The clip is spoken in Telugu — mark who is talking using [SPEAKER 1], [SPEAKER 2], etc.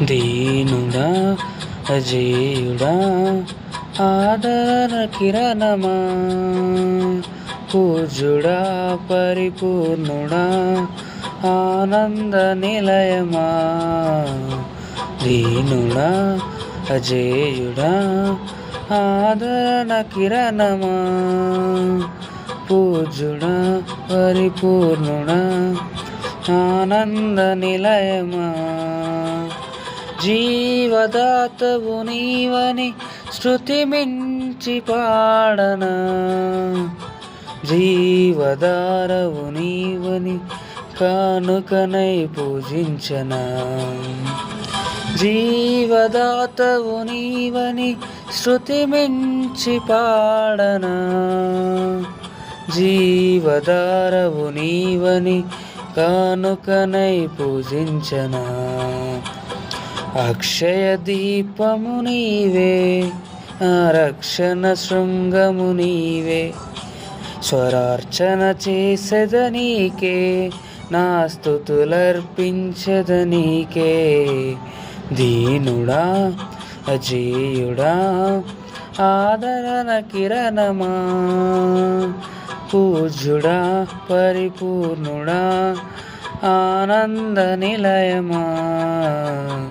[SPEAKER 1] దీనుడా అజేయుడా ఆదరణ కిరణమా, పూజ్యుడా పరిపూర్ణుడా ఆనంద నిలయమా. దీనుడా అజేయుడా ఆదరణ కిరణమా, పూజ్యుడా పరిపూర్ణుడా ఆనంద నిలయమా. జీవదాతవు నీవని శృతి మించి పాడనా, జీవధారవు నీవని కానుకనై పూజించనా. జీవదాతవు నీవని శృతి మించి పాడనా, జీవధారవు నీవని కానుకనై పూజించనా. అక్షయ దీపము నీవే, రక్షణ శృంగము నీవే, స్వరార్చన చేసెదనీకే, నా స్తుతులర్పించెదనీకే. దీనుడా అజేయుడా ఆదరణ కిరణమా, పూజ్యుడా పరిపూర్ణుడా ఆనంద నిలయమా.